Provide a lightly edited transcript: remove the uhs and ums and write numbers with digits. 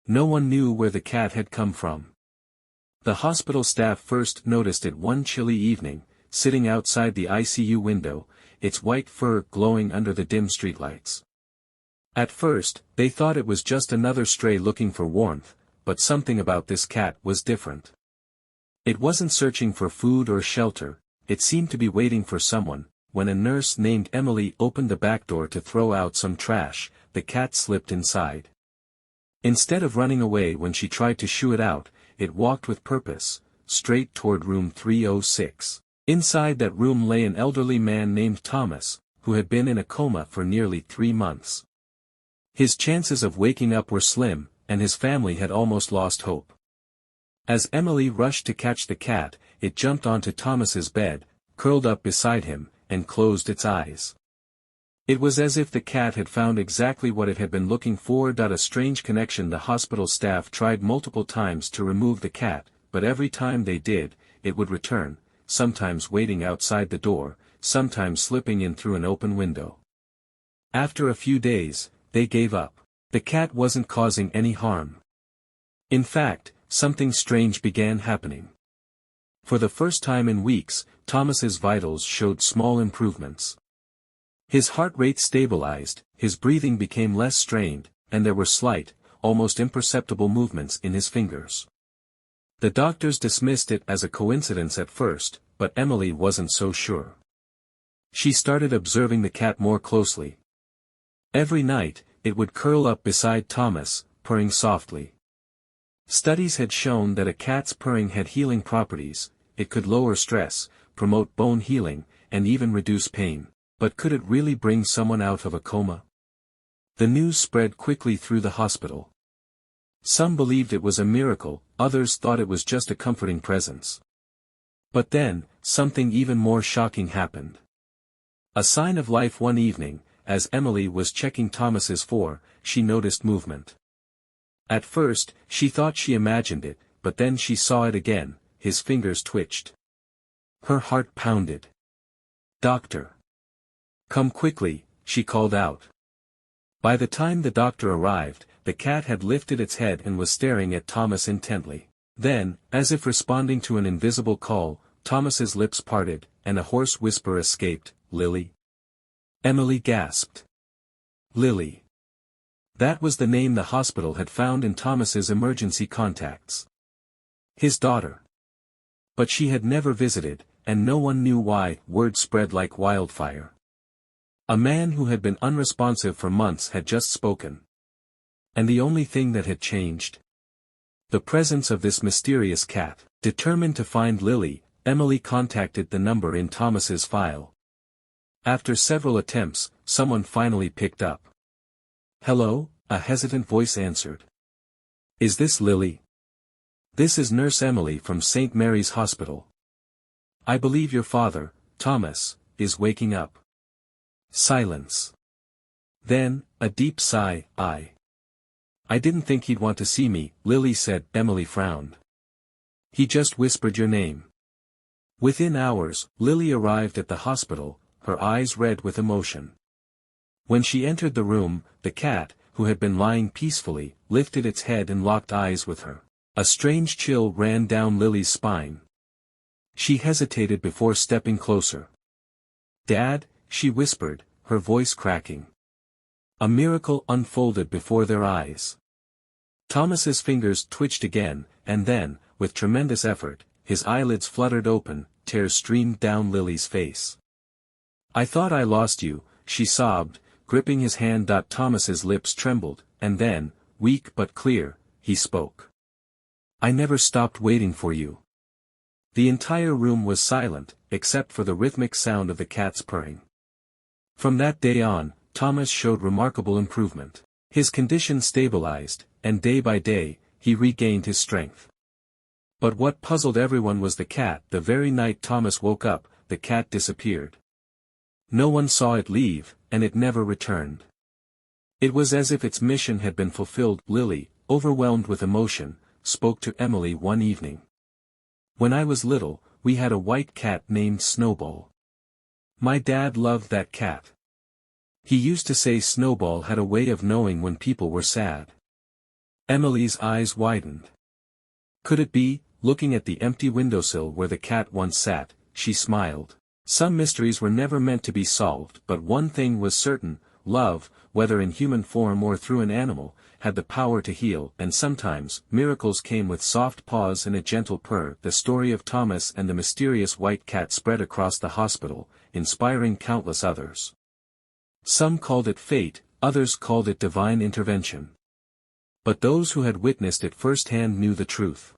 No one knew where the cat had come from. The hospital staff first noticed it one chilly evening, sitting outside the ICU window, its white fur glowing under the dim streetlights. At first, they thought it was just another stray looking for warmth, but something about this cat was different. It wasn't searching for food or shelter, it seemed to be waiting for someone. When a nurse named Emily opened the back door to throw out some trash, the cat slipped inside. Instead of running away when she tried to shoo it out, it walked with purpose, straight toward room 306. Inside that room lay an elderly man named Thomas, who had been in a coma for nearly 3 months. His chances of waking up were slim, and his family had almost lost hope. As Emily rushed to catch the cat, it jumped onto Thomas's bed, curled up beside him, and closed its eyes. It was as if the cat had found exactly what it had been looking for. A strange connection. The hospital staff tried multiple times to remove the cat, but every time they did, it would return, sometimes waiting outside the door, sometimes slipping in through an open window. After a few days, they gave up. The cat wasn't causing any harm. In fact, something strange began happening. For the first time in weeks, Thomas's vitals showed small improvements. His heart rate stabilized, his breathing became less strained, and there were slight, almost imperceptible movements in his fingers. The doctors dismissed it as a coincidence at first, but Emily wasn't so sure. She started observing the cat more closely. Every night, it would curl up beside Thomas, purring softly. Studies had shown that a cat's purring had healing properties. It could lower stress, promote bone healing, and even reduce pain. But could it really bring someone out of a coma? The news spread quickly through the hospital. Some believed it was a miracle, others thought it was just a comforting presence. But then, something even more shocking happened. A sign of life. One evening, as Emily was checking Thomas's fur, she noticed movement. At first, she thought she imagined it, but then she saw it again. His fingers twitched. Her heart pounded. "Doctor! Come quickly," she called out. By the time the doctor arrived, the cat had lifted its head and was staring at Thomas intently. Then, as if responding to an invisible call, Thomas's lips parted, and a hoarse whisper escaped, "Lily?" Emily gasped. Lily. That was the name the hospital had found in Thomas's emergency contacts. His daughter. But she had never visited, and no one knew why. Word spread like wildfire. A man who had been unresponsive for months had just spoken. And the only thing that had changed? The presence of this mysterious cat. Determined to find Lily, Emily contacted the number in Thomas's file. After several attempts, someone finally picked up. "Hello," a hesitant voice answered. "Is this Lily?" "This is Nurse Emily from St. Mary's Hospital. I believe your father, Thomas, is waking up." Silence. Then, a deep sigh. I didn't think he'd want to see me," Lily said. Emily frowned. "He just whispered your name." Within hours, Lily arrived at the hospital, her eyes red with emotion. When she entered the room, the cat, who had been lying peacefully, lifted its head and locked eyes with her. A strange chill ran down Lily's spine. She hesitated before stepping closer. "Dad," she whispered, her voice cracking. A miracle unfolded before their eyes. Thomas's fingers twitched again, and then, with tremendous effort, his eyelids fluttered open, tears streamed down Lily's face. "I thought I lost you," she sobbed, gripping his hand. Thomas's lips trembled, and then, weak but clear, he spoke. "I never stopped waiting for you." The entire room was silent, except for the rhythmic sound of the cat's purring. From that day on, Thomas showed remarkable improvement. His condition stabilized, and day by day, he regained his strength. But what puzzled everyone was the cat. The very night Thomas woke up, the cat disappeared. No one saw it leave, and it never returned. It was as if its mission had been fulfilled. Lily, overwhelmed with emotion, spoke to Emily one evening. "When I was little, we had a white cat named Snowball. My dad loved that cat. He used to say Snowball had a way of knowing when people were sad. Emily's eyes widened. Could it be, looking at the empty windowsill where the cat once sat, she smiled. Some mysteries were never meant to be solved, but one thing was certain: love, whether in human form or through an animal, had the power to heal, and sometimes, miracles came with soft paws and a gentle purr. The story of Thomas and the mysterious white cat spread across the hospital, inspiring countless others. Some called it fate, others called it divine intervention. But those who had witnessed it firsthand knew the truth.